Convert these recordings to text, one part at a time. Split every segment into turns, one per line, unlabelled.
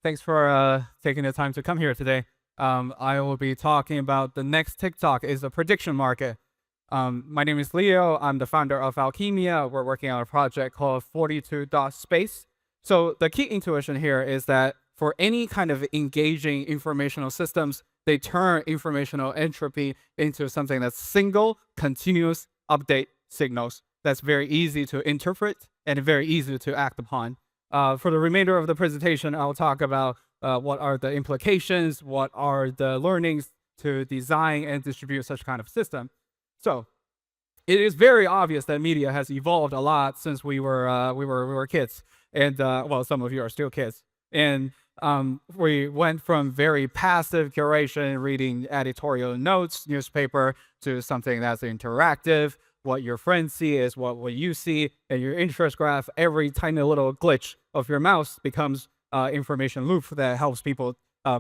Thanks for taking the time to come here today. I will be talking about the next TikTok is a prediction market. My name is Leo. I'm the founder of Alkimiya. We're working on a project called 42 Space. So the key intuition here is that for any kind of engaging informational systems, they turn informational entropy into something that's single, continuous update signals. That's very easy to interpret and very easy to act upon. For the remainder of the presentation, I'll talk about what are the implications, what are the learnings to design and distribute such kind of system. So it is very obvious that media has evolved a lot since we were kids, and well, some of you are still kids, and we went from very passive curation, reading editorial notes, newspaper, to something that's interactive. What your friends see is what you see, and your interest graph, every tiny little glitch of your mouse becomes information loop that helps people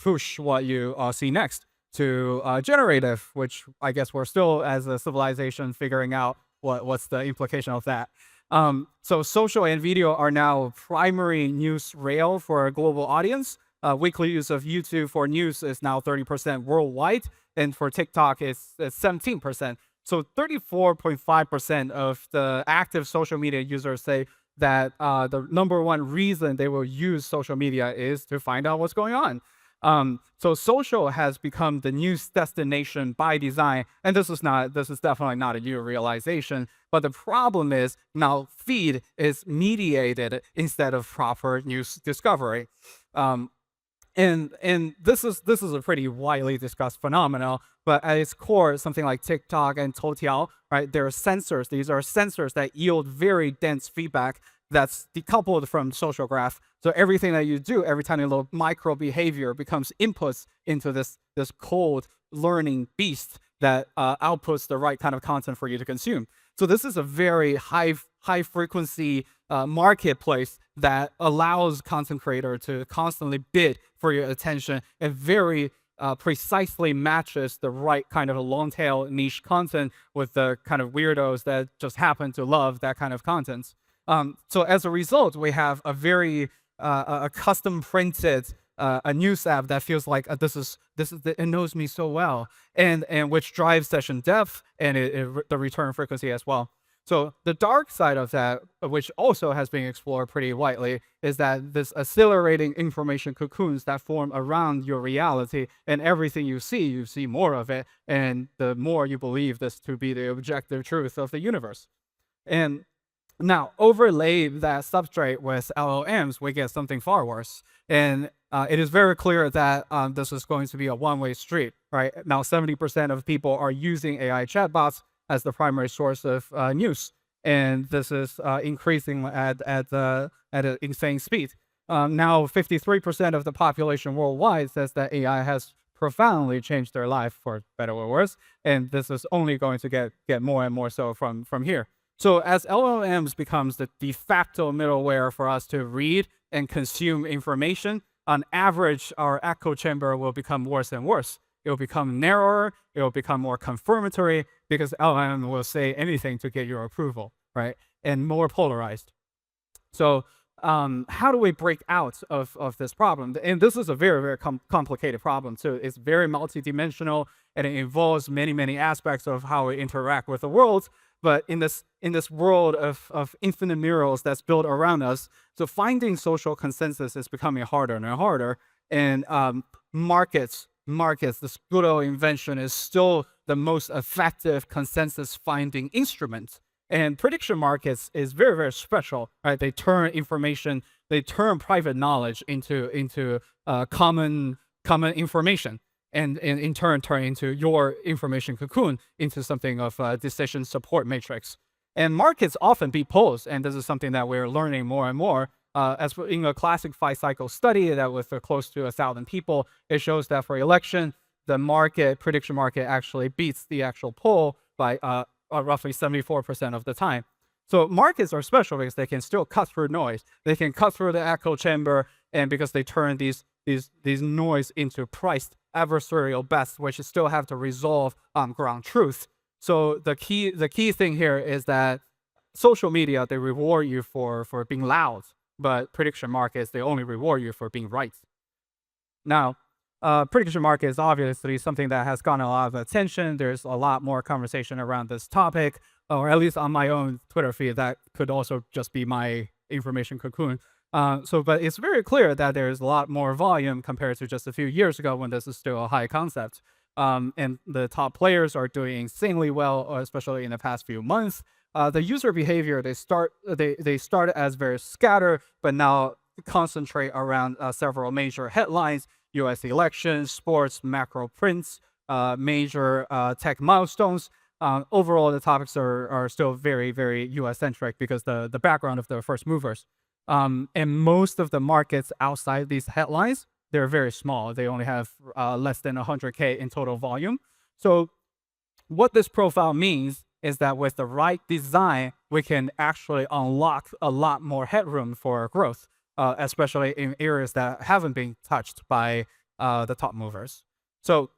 push what you see next to generative, which I guess we're still as a civilization figuring out what's the implication of that. So social and video are now primary news rail for a global audience. Weekly use of YouTube for news is now 30% worldwide, and for TikTok it's 17%. So 34.5% of the active social media users say that the number one reason they will use social media is to find out what's going on. So social has become the news destination by design, and this is definitely not a new realization. But the problem is now feed is mediated instead of proper news discovery. And this is a pretty widely discussed phenomenon, but at its core, something like TikTok and Toutiao, right? There are sensors. These are sensors that yield very dense feedback that's decoupled from social graph. So everything that you do, every tiny little micro behavior becomes inputs into this cold learning beast that outputs the right kind of content for you to consume. So this is a very high frequency marketplace that allows content creator to constantly bid for your attention and very precisely matches the right kind of a long tail niche content with the kind of weirdos that just happen to love that kind of content. So as a result, we have a very a custom printed a news app that feels like it knows me so well, and which drives session depth and the return frequency as well. So the dark side of that, which also has been explored pretty widely, is that this accelerating information cocoons that form around your reality, and everything you see more of it, and the more you believe this to be the objective truth of the universe. And now, overlay that substrate with LLMs, we get something far worse. And it is very clear that this is going to be a one-way street, right? Now, 70% of people are using AI chatbots as the primary source of news, and this is increasing at an insane speed. Now, 53% of the population worldwide says that AI has profoundly changed their life for better or worse, and this is only going to get more and more so from here. So as LLMs becomes the de facto middleware for us to read and consume information, on average, our echo chamber will become worse and worse. It will become narrower, it will become more confirmatory, because LLM will say anything to get your approval, right? And more polarized. So how do we break out of this problem? And this is a very, very complicated problem too. It's very multidimensional, and it involves many, many aspects of how we interact with the world. But in this world of infinite murals that's built around us, so finding social consensus is becoming harder and harder. And markets, this good old invention, is still the most effective consensus finding instrument. And prediction markets is very, very special, right? They turn information, they turn private knowledge into common information, and in turn turn into your information cocoon into something of a decision support matrix. And markets often beat polls, and this is something that we're learning more and more. As in a classic 5-cycle study that with close to 1,000 people, it shows that for election, the prediction market actually beats the actual poll by roughly 74% of the time. So markets are special because they can still cut through noise. They can cut through the echo chamber, and because they turn these noise into priced adversarial bets, which still have to resolve ground truth. So the key thing here is that social media, they reward you for being loud, but prediction markets, they only reward you for being right. Now, prediction market is obviously something that has gotten a lot of attention. There's a lot more conversation around this topic, or at least on my own Twitter feed. That could also just be my information cocoon. But it's very clear that there's a lot more volume compared to just a few years ago when this is still a high concept. And the top players are doing insanely well, especially in the past few months. The user behavior, they started as very scattered, but now concentrate around several major headlines: U.S. elections, sports, macro prints, major tech milestones. Overall, the topics are still very, very U.S. centric because the background of the first movers. And most of the markets outside these headlines, they're very small. They only have less than 100K in total volume. So what this profile means is that with the right design, we can actually unlock a lot more headroom for growth, especially in areas that haven't been touched by the top movers. So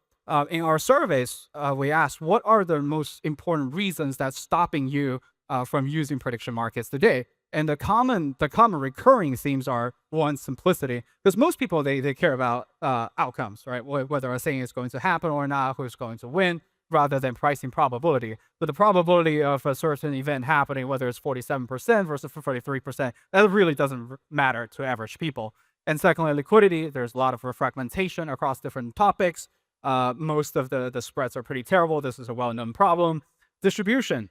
in our surveys, we asked, what are the most important reasons that's stopping you from using prediction markets today? And the common recurring themes are, one, simplicity, because most people, they care about outcomes, right? Whether a thing is going to happen or not, who's going to win, rather than pricing probability. But the probability of a certain event happening, whether it's 47% versus 43%, that really doesn't matter to average people. And secondly, liquidity. There's a lot of fragmentation across different topics. Most of the spreads are pretty terrible. This is a well-known problem. Distribution.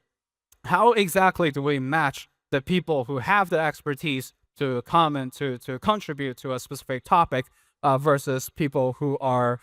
How exactly do we match the people who have the expertise to comment, to contribute to a specific topic versus people who are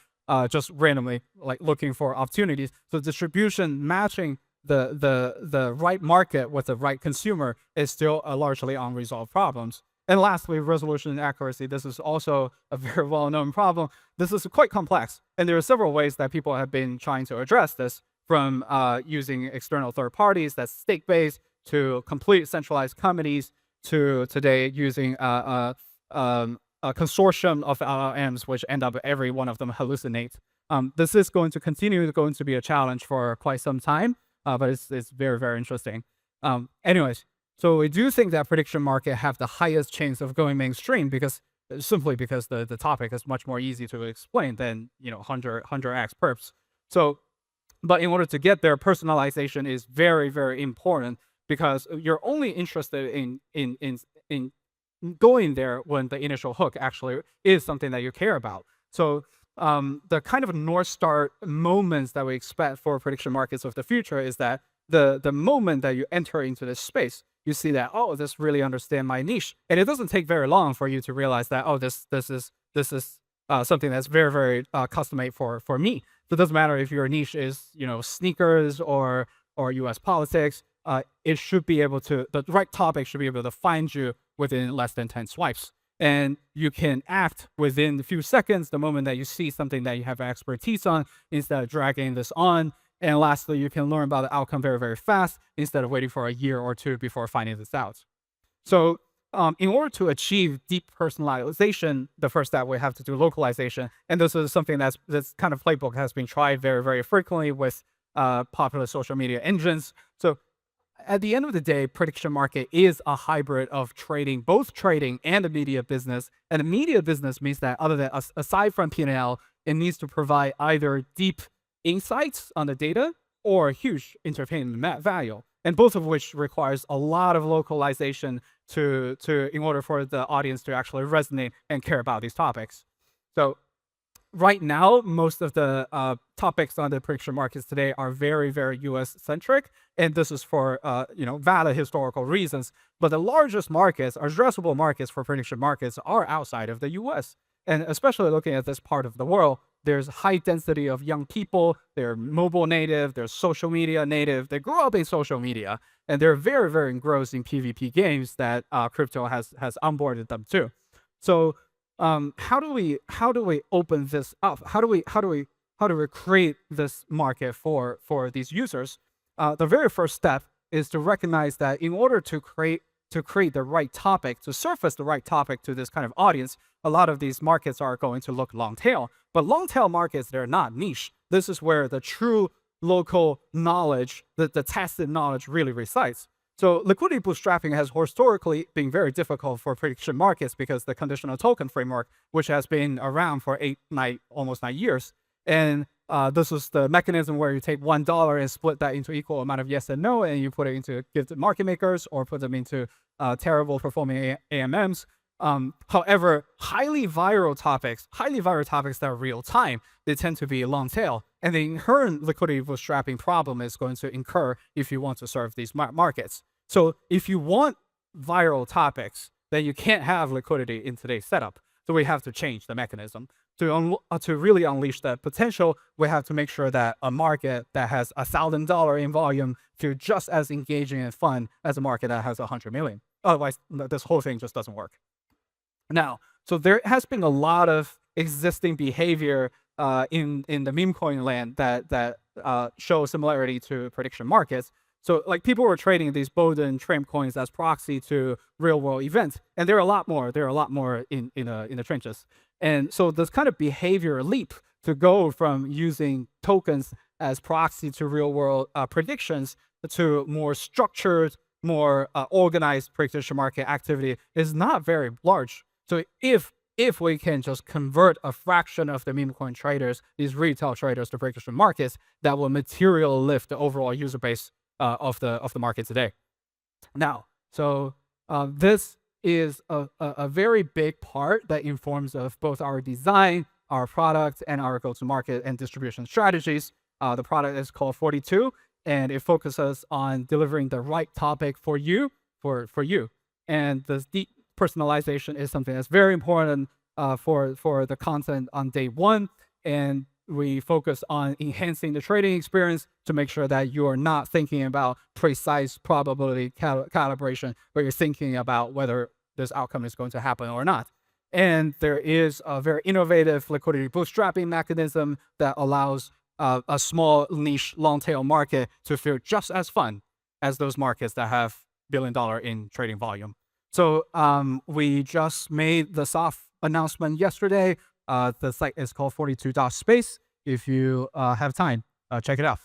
just randomly like looking for opportunities? So distribution, matching the right market with the right consumer is still a largely unresolved problems. And lastly, resolution and accuracy. This is also a very well-known problem. This is quite complex, and there are several ways that people have been trying to address this, from using external third parties that's stake-based, to complete centralized committees, to today using a consortium of LLMs, which end up every one of them hallucinate. This is going to be a challenge for quite some time, but it's very, very interesting. Anyways, so we do think that prediction market have the highest chance of going mainstream simply because the topic is much more easy to explain than 100x perps. So, but in order to get there, personalization is very, very important, because you're only interested in going there when the initial hook actually is something that you care about. So the kind of North Star moments that we expect for prediction markets of the future is that the moment that you enter into this space, you see that, oh, this really understand my niche. And it doesn't take very long for you to realize that, oh, this is something that's very, very custom-made for me. So it doesn't matter if your niche is, sneakers or US politics. It should be able to, the right topic should be able to find you within less than 10 swipes. And you can act within a few seconds the moment that you see something that you have expertise on, instead of dragging this on. And lastly, you can learn about the outcome very, very fast instead of waiting for a year or two before finding this out. So in order to achieve deep personalization, the first step, we have to do localization. And this is something this kind of playbook has been tried very, very frequently with popular social media engines. So at the end of the day, prediction market is a hybrid of trading, both trading and a media business. And a media business means that aside from P&L, it needs to provide either deep insights on the data or huge entertainment value, and both of which requires a lot of localization in order for the audience to actually resonate and care about these topics. So right now, most of the topics on the prediction markets today are very, very US centric, and this is for valid historical reasons. But the largest markets, addressable markets for prediction markets, are outside of the US. And especially looking at this part of the world, there's high density of young people. They're mobile native, they're social media native, they grow up in social media, and they're very, very engrossed in PvP games that crypto has onboarded them to. So how do we open this up? How do we create this market for these users? The very first step is to recognize that in order to create the right topic, to surface the right topic to this kind of audience, a lot of these markets are going to look long tail. But long tail markets, they're not niche. This is where the true local knowledge, the tested knowledge really resides. So liquidity bootstrapping has historically been very difficult for prediction markets because the conditional token framework, which has been around for almost 9 years, and this is the mechanism where you take $1 and split that into equal amount of yes and no, and you put it into give to market makers or put them into terrible performing AMMs. However, highly viral topics that are real time, they tend to be long tail, and the inherent liquidity bootstrapping problem is going to incur if you want to serve these markets. So if you want viral topics, then you can't have liquidity in today's setup. So we have to change the mechanism. To really unleash that potential, we have to make sure that a market that has $1,000 in volume feels just as engaging and fun as a market that has 100 million. Otherwise, this whole thing just doesn't work. Now, so there has been a lot of existing behavior in the meme coin land that show similarity to prediction markets. So like people were trading these Bowden Tramp coins as proxy to real world events, and there are a lot more. There are a lot more in the trenches. And so this kind of behavior leap to go from using tokens as proxy to real world predictions to more structured, more organized prediction market activity is not very large. So if we can just convert a fraction of the meme coin traders, these retail traders, to prediction markets, that will materially lift the overall user base of the market today. Now, so this is a very big part that informs of both our design, our product, and our go-to-market and distribution strategies. The product is called 42, and it focuses on delivering the right topic for you, for you. And the deep personalization is something that's very important for the content on day one. And we focus on enhancing the trading experience to make sure that you are not thinking about precise probability calibration, but you're thinking about whether this outcome is going to happen or not. And there is a very innovative liquidity bootstrapping mechanism that allows a small niche long tail market to feel just as fun as those markets that have $1 billion in trading volume. So we just made the soft announcement yesterday. The site is called 42.space. If you have time, check it out.